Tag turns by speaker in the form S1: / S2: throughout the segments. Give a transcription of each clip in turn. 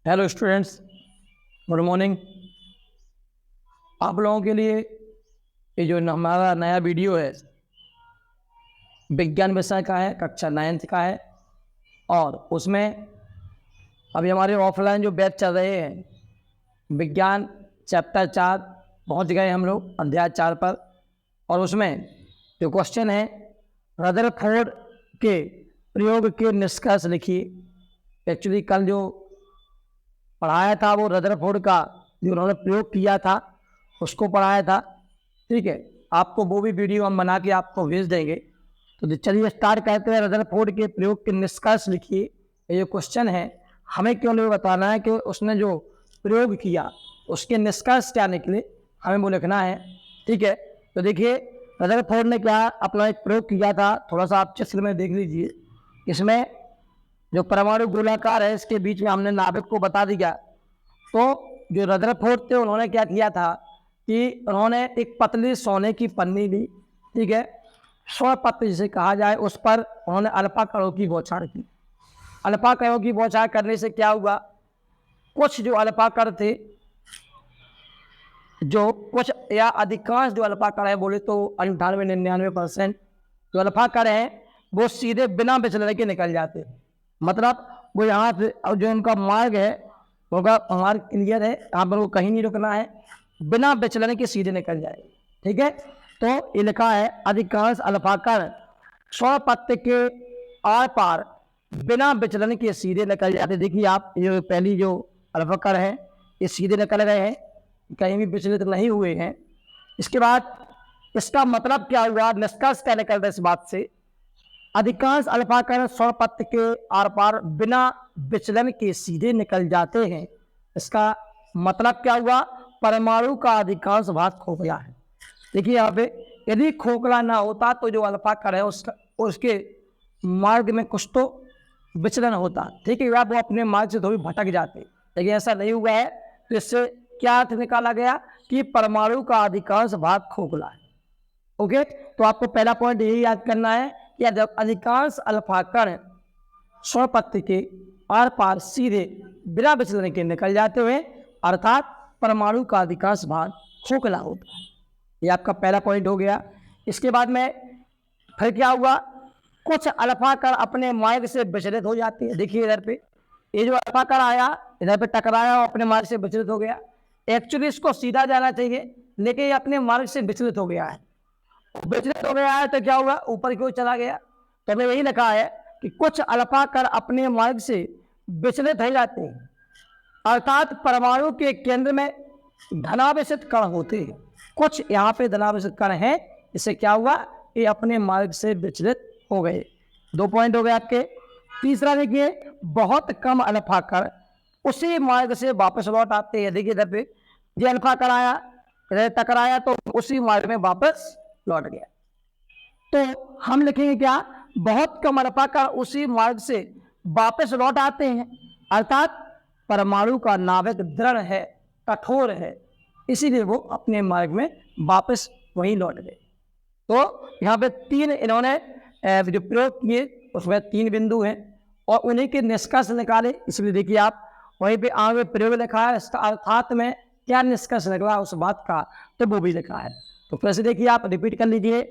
S1: Hello students, good morning. आप लोगों के लिए ये जो हमारा नया वीडियो है विज्ञान विषय का है, कक्षा 9th का है। और उसमें अभी हमारे ऑफलाइन जो बैच चल रहे हैं विज्ञान चैप्टर 4 पहुंच गए हम लोग अध्याय 4 पर। और उसमें जो क्वेश्चन है रदरफोर्ड के प्रयोग के निष्कर्ष लिखिए। एक्चुअली कल जो पढ़ाया था वो रदरफोर्ड का जो उन्होंने प्रयोग किया था उसको पढ़ाया था। ठीक है, आपको वो भी वीडियो हम बना के आपको भेज देंगे। तो चलिए स्टार्ट करते हैं। रदरफोर्ड के प्रयोग के निष्कर्ष लिखिए। ये जो क्वेश्चन है हमें क्यों नहीं बताना है कि उसने जो प्रयोग किया उसके निष्कर्ष क्या निकले, हमें वो लिखना है। ठीक है, तो देखिए रदरफोर्ड ने क्या अपना एक प्रयोग किया था, थोड़ा सा आप चित्र में देख लीजिए। इसमें जो परमाणु गोलाकार है इसके बीच में हमने नाभिक को बता दिया। तो जो रदरफोर्ड थे उन्होंने क्या किया था कि उन्होंने एक पतली सोने की पन्नी ली, ठीक है, स्वर्ण पत्र जिसे कहा जाए, उस पर उन्होंने अल्फा कणों की बौछार की। अल्फा कणों की बौछार करने से क्या हुआ, कुछ जो अल्फा कण थे, जो कुछ या अधिकांश जो अल्फा कण है बोले तो 98-99% जो अल्फा कण है वो सीधे बिना विचलन के निकल जाते। मतलब वो यहाँ से जो उनका मार्ग है होगा, मार्ग क्लियर है, यहाँ पर वो कहीं नहीं रुकना है, बिना विचलन के सीधे निकल जाए। ठीक है, तो ये लिखा है अधिकांश अल्फा कण स्वर्ण पत्र के आर पार बिना विचलन के सीधे निकल जाते। देखिए आप ये पहली जो अल्फा कण है ये सीधे निकल गए हैं, कहीं भी विचलित नहीं हुए हैं। इसके बाद इसका मतलब क्या हुआ, निष्कर्ष क्या निकलता है इस बात से, अधिकांश अल्फा कण स्वर्ण पत्र के आर पार बिना विचलन के सीधे निकल जाते हैं। इसका मतलब क्या हुआ, परमाणु का अधिकांश भाग खोखला है। देखिए यहाँ पे यदि खोखला ना होता तो जो अल्फा कण है उसके मार्ग में कुछ तो विचलन होता, ठीक है, वो अपने मार्ग से थोड़ी भटक जाते, लेकिन ऐसा नहीं हुआ है। तो इससे क्या अर्थ निकाला गया कि परमाणु का अधिकांश भाग खोखला है। ओके, तो आपको पहला पॉइंट यही याद करना है कि अधिकांश अल्फा कण स्वर्ण पत्र के आर पार सीधे बिना विचलन के निकल जाते हुए, अर्थात परमाणु का अधिकांश भाग खोखला होता है। ये आपका पहला पॉइंट हो गया। इसके बाद में फिर क्या हुआ, कुछ अल्फा कण अपने मार्ग से विचलित हो जाते हैं। देखिए इधर पे ये जो अल्फा कण आया इधर पे टकराया और अपने मार्ग से विचलित हो गया। एक्चुअली इसको सीधा जाना चाहिए लेकिन ये अपने मार्ग से विचलित हो गया है। विचलित हो गया है तो क्या हुआ, ऊपर की ओर चला गया। तो हमें यही लिखा है कि कुछ अल्फा कण अपने मार्ग से विचलित हो जाते हैं, अर्थात परमाणु के केंद्र में धनावेशित कण होते हैं। कुछ यहाँ पे धनावेशित कण हैं, इससे क्या हुआ, ये अपने मार्ग से विचलित हो गए। 2 पॉइंट हो गए आपके। तीसरा देखिए, बहुत कम अल्फा कण उसी मार्ग से वापस लौट आते हैं। देखिए इधर पे ये अल्फा कण आया, टकराया तो उसी मार्ग में वापस लौट गया। तो हम लिखेंगे क्या, बहुत कम अल्फा कण उसी मार्ग से वापस लौट आते हैं, अर्थात परमाणु का नाभिक दृढ़ है, कठोर है, इसीलिए वो अपने मार्ग में वापस वहीं लौट गए। तो यहाँ पे 3 इन्होंने जो प्रयोग किए उसमें 3 बिंदु हैं और उन्हीं के निष्कर्ष निकाले। इसलिए देखिए आप वहीं पे आगे प्रयोग लिखा है, इसका अर्थात में क्या निष्कर्ष निकला उस बात का, तो वो भी लिखा है। तो फिर से देखिए आप रिपीट कर लीजिए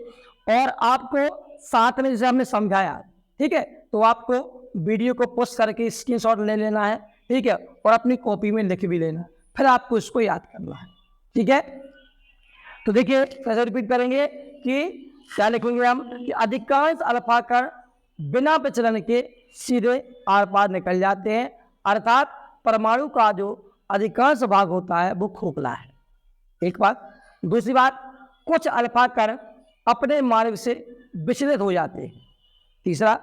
S1: और आपको साथ में जैसे हमने समझाया, ठीक है, तो आपको वीडियो को पोस्ट करके स्क्रीनशॉट ले लेना है, ठीक है, और अपनी कॉपी में लिख भी लेना, फिर आपको इसको याद करना है। ठीक है, तो देखिए कैसे रिपीट करेंगे कि क्या लिखेंगे हम कि अधिकांश अल्फा कण बिना विचलन के सीधे आर पार निकल जाते हैं, अर्थात परमाणु का जो अधिकांश भाग होता है वो खोखला है। एक बात। दूसरी बात, कुछ अल्फा कण अपने मार्ग से विचलित हो जाते हैं। तीसरा,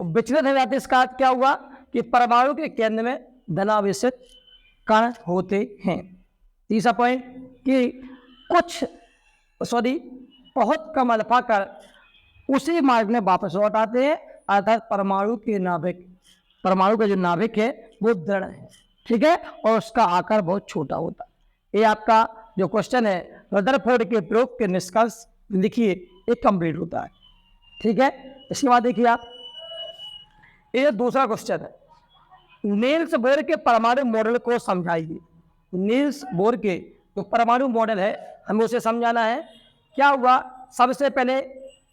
S1: विचलित हो जाते इसका अर्थ क्या हुआ कि परमाणु के केंद्र में धनावेशित कण होते हैं। तीसरा पॉइंट कि बहुत कम अल्फा कण उसी मार्ग में वापस लौट आते हैं, अर्थात परमाणु का जो नाभिक है वो दृढ़ है, ठीक है, और उसका आकार बहुत छोटा होता है। ये आपका जो क्वेश्चन है रदरफोर्ड के प्रयोग के निष्कर्ष लिखिए, एक कंप्लीट होता है। ठीक है, इसके बाद देखिए आप ये दूसरा क्वेश्चन है। नील्स बोर के परमाणु मॉडल को समझाइए। नील्स बोर के जो परमाणु मॉडल है हमें उसे समझाना है। क्या हुआ, सबसे पहले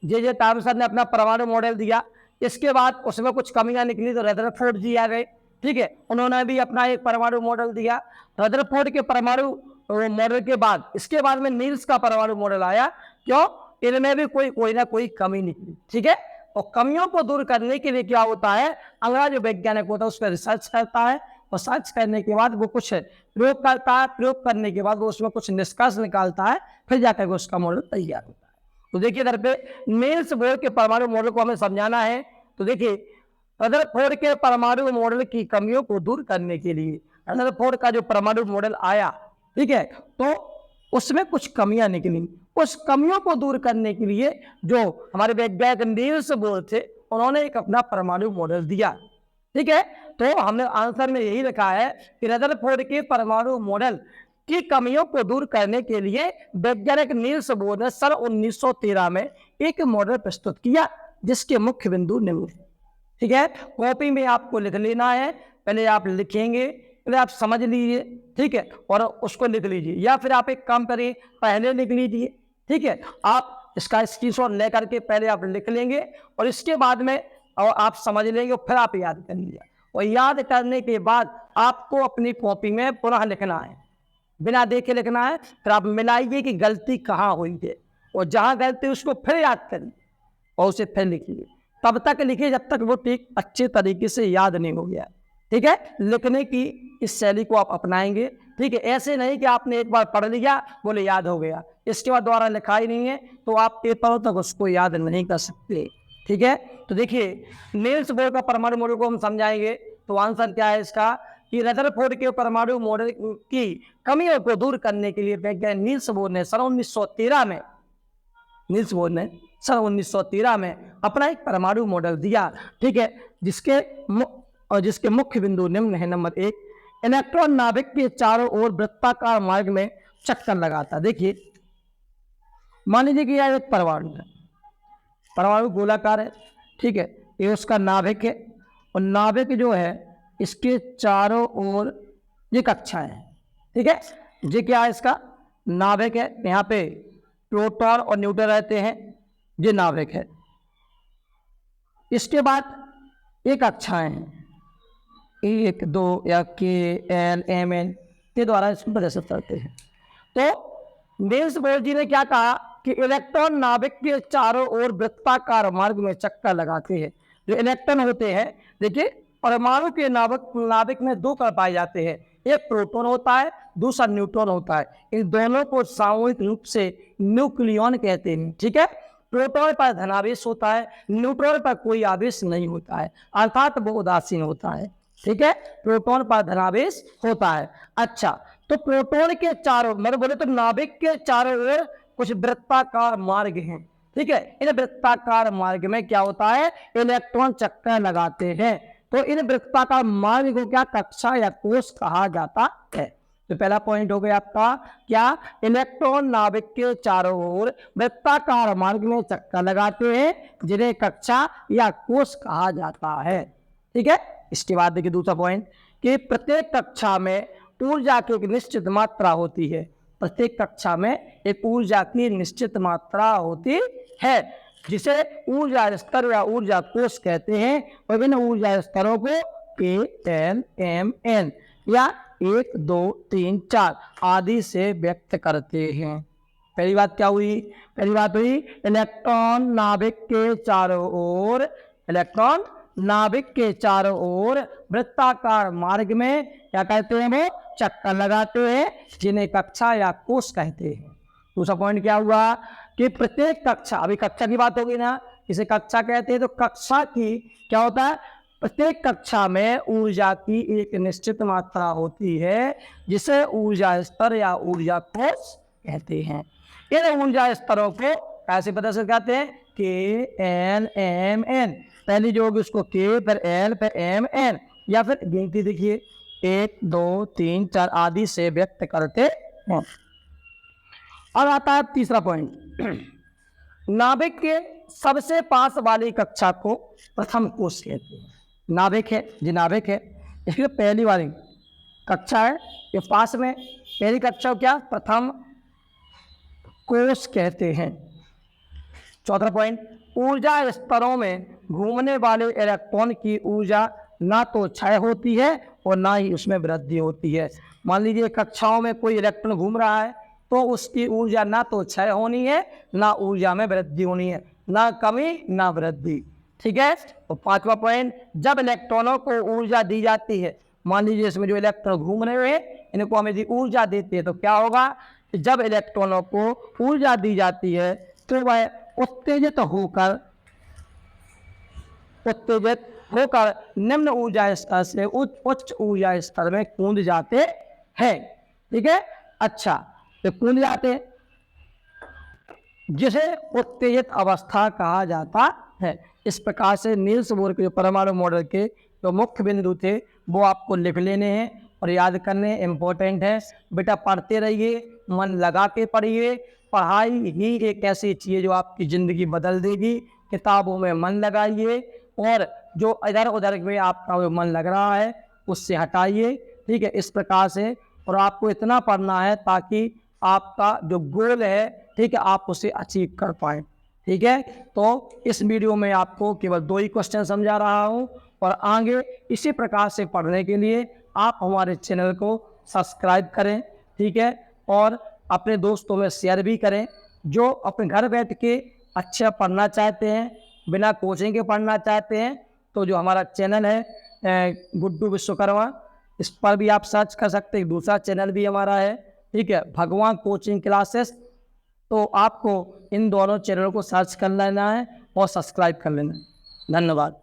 S1: जे थॉमसन ने अपना परमाणु मॉडल दिया, इसके बाद उसमें कुछ कमियां निकली तो रदरफोर्ड जी आ गए, ठीक है, उन्होंने भी अपना एक परमाणु मॉडल दिया। रदरफोर्ड के परमाणु मॉडल के बाद इसके बाद में नील्स का परमाणु मॉडल आया। क्यों, इनमें भी कोई ना कोई कमी निकली, ठीक है। और कमियों को दूर करने के लिए क्या होता है, अगला जो वैज्ञानिक होता है उस पर रिसर्च करता है, और सर्च करने के बाद वो कुछ प्रयोग करता है, प्रयोग करने के बाद वो उसमें कुछ निष्कर्ष निकालता है, फिर जाकर उसका मॉडल तैयार होता है। तो देखिए इधर पे नील्स बोर के परमाणु मॉडल को हमें समझाना है। तो देखिए रदरफोर्ड के परमाणु मॉडल की कमियों को दूर करने के लिए रदरफोर्ड का जो परमाणु मॉडल आया, ठीक है, तो उसमें कुछ कमियां निकली। उस कमियों को दूर करने के लिए जो हमारे वैज्ञानिक नील्स बोर थे उन्होंने एक अपना परमाणु मॉडल दिया, ठीक है। तो हमने आंसर में यही लिखा है कि रदरफोर्ड के परमाणु मॉडल की कमियों को दूर करने के लिए वैज्ञानिक नील्स बोर ने सन 1913 में एक मॉडल प्रस्तुत किया जिसके मुख्य बिंदु निम्न है, ठीक है। कॉपी में आपको लिख लेना है, पहले आप लिखेंगे, पहले आप समझ लीजिए, ठीक है, और उसको लिख लीजिए, या फिर आप एक काम करिए पहले लिख लीजिए, ठीक है। आप इसका स्क्रीनशॉट ले करके पहले आप लिख लेंगे और इसके बाद में और आप समझ लेंगे और फिर आप याद कर लीजिए, और याद करने के बाद आपको अपनी कॉपी में पुनः लिखना है, बिना देखे लिखना है। फिर आप मिलाइए कि गलती कहाँ हुई है, और जहाँ गलती उसको फिर याद करिए और उसे फिर लिखिए। तब तक लिखिए जब तक वो ठीक अच्छे तरीके से याद नहीं हो गया, ठीक है। लिखने की इस शैली को आप अपनाएंगे, ठीक है। ऐसे नहीं कि आपने एक बार पढ़ लिया बोले याद हो गया, इसके बाद दोबारा लिखा ही नहीं है तो आप पेपरों तक उसको याद नहीं कर सकते, ठीक है। तो देखिए नील्स बोर का परमाणु मॉडल को हम समझाएंगे। तो आंसर क्या है इसका कि रदरफोर्ड के परमाणु मॉडल की कमियों को दूर करने के लिए वैज्ञानिक नील्स बोर ने सन 1913 में अपना एक परमाणु मॉडल दिया, ठीक है, जिसके मुख्य बिंदु निम्न है। नंबर 1, इलेक्ट्रॉन नाभिक के चारों ओर वृत्ताकार मार्ग में चक्कर लगाता। देखिए मान लीजिए कि यह एक परमाणु है, परमाणु गोलाकार है, ठीक है, ये उसका नाभिक है, और नाभिक जो है इसके चारों ओर ये कक्षाएं हैं, ठीक है। ये क्या है, इसका नाभिक है, यहाँ पे प्रोटॉन और न्यूट्रॉन रहते हैं, ये नाभिक है। इसके बाद एक कक्षाएं हैं 1, 2 या के एल एम एन के द्वारा इसको प्रदर्शित करते हैं। तो नील्स बोर जी ने क्या कहा कि इलेक्ट्रॉन नाभिक के चारों ओर वृत्ताकार मार्ग में चक्कर लगाते हैं। जो इलेक्ट्रॉन होते हैं, देखिए परमाणु के नाभिक में दो कण पाए जाते हैं, एक प्रोटॉन होता है, दूसरा न्यूट्रॉन होता है। इन दोनों को सामूहिक रूप से न्यूक्लियॉन कहते हैं, ठीक है। प्रोटॉन पर धनावेश होता है, न्यूट्रॉन पर कोई आवेश नहीं होता है, अर्थात वो उदासीन होता है, ठीक है। प्रोटॉन पर धनावेश होता है। अच्छा, तो प्रोटॉन के चारों मतलब बोले तो नाभिक के चारों ओर कुछ वृत्ताकार मार्ग हैं, ठीक है। इन वृत्ताकार मार्ग में क्या होता है, इलेक्ट्रॉन चक्कर लगाते हैं। तो इन वृत्ताकार मार्ग को क्या कक्षा या कोष कहा जाता है। तो पहला पॉइंट हो गया आपका क्या, इलेक्ट्रॉन नाभिक के चारों ओर वृत्ताकार मार्ग में चक्कर लगाते हैं, जिन्हें कक्षा या कोष कहा जाता है, ठीक है। इसके बाद देखिए दूसरा पॉइंट कि प्रत्येक कक्षा में ऊर्जा की एक निश्चित मात्रा होती है। प्रत्येक कक्षा में एक ऊर्जा की निश्चित मात्रा होती है, जिसे ऊर्जा स्तर या ऊर्जा कोष कहते हैं। विभिन्न ऊर्जा स्तरों को KLMN या 1, 2, 3, 4 आदि से व्यक्त करते हैं। पहली बात क्या हुई, पहली बात हुई इलेक्ट्रॉन नाभिक के चारों ओर, इलेक्ट्रॉन नाभिक के चारों ओर वृत्ताकार मार्ग में क्या कहते हैं, वो चक्कर लगाते हैं, जिन्हें कक्षा या कोष कहते हैं। दूसरा पॉइंट क्या हुआ कि प्रत्येक कक्षा, अभी कक्षा की बात होगी ना, इसे कक्षा कहते हैं। तो कक्षा की क्या होता है, प्रत्येक कक्षा में ऊर्जा की एक निश्चित मात्रा होती है, जिसे ऊर्जा स्तर या ऊर्जा कोष कहते हैं। इन ऊर्जा स्तरों को कैसे प्रदर्शित करते हैं, KLMN, पहली जो होगी उसको K, फिर L, फिर MN, या फिर गिनती देखिए 1, 2, 3, 4 आदि से व्यक्त करते हैं। अब आता है तीसरा पॉइंट, नाभिक के सबसे पास वाली कक्षा को प्रथम कोष कहते हैं। नाभिक है, जी नाभिक है, इसके लिए पहली वाली कक्षा है ये पास में, पहली कक्षा को क्या प्रथम कोश कहते हैं। चौथा पॉइंट, ऊर्जा स्तरों में घूमने वाले इलेक्ट्रॉन की ऊर्जा ना तो क्षय होती है और ना ही उसमें वृद्धि होती है। मान लीजिए कक्षाओं में कोई इलेक्ट्रॉन घूम रहा है तो उसकी ऊर्जा ना तो क्षय होनी है ना ऊर्जा में वृद्धि होनी है, ना कमी ना वृद्धि। ठीक है। और पांचवा पॉइंट, जब इलेक्ट्रॉनों को ऊर्जा दी जाती है, मान लीजिए इसमें जो इलेक्ट्रॉन घूम रहे हैं इनको हम यदि ऊर्जा देते हैं तो क्या होगा कि जब इलेक्ट्रॉनों को ऊर्जा दी जाती है तो वह उत्तेजित होकर निम्न ऊर्जा स्तर से उच्च ऊर्जा स्तर में कूद जाते हैं। ठीक है। अच्छा, तो कूद जाते हैं जिसे उत्तेजित अवस्था कहा जाता है। इस प्रकार से नील्स बोर के जो परमाणु मॉडल के जो मुख्य बिंदु थे वो आपको लिख लेने हैं और याद करने इम्पोर्टेंट है। बेटा पढ़ते रहिए, मन लगा के पढ़िए। पढ़ाई ही एक ऐसी चीज़ है जो आपकी ज़िंदगी बदल देगी। किताबों में मन लगाइए और जो इधर उधर में आपका जो मन लग रहा है उससे हटाइए। ठीक है। इस प्रकार से, और आपको इतना पढ़ना है ताकि आपका जो गोल है, ठीक है, आप उसे अचीव कर पाएँ। ठीक है। तो इस वीडियो में आपको केवल 2 ही क्वेश्चन समझा रहा हूँ और आगे इसी प्रकार से पढ़ने के लिए आप हमारे चैनल को सब्सक्राइब करें। ठीक है। और अपने दोस्तों में शेयर भी करें जो अपने घर बैठ के अच्छा पढ़ना चाहते हैं, बिना कोचिंग के पढ़ना चाहते हैं। तो जो हमारा चैनल है गुड्डू विश्वकर्मा, इस पर भी आप सर्च कर सकते हैं। दूसरा चैनल भी हमारा है, ठीक है, भगवान कोचिंग क्लासेस। तो आपको इन दोनों चैनलों को सर्च कर लेना है और सब्सक्राइब कर लेना है। धन्यवाद।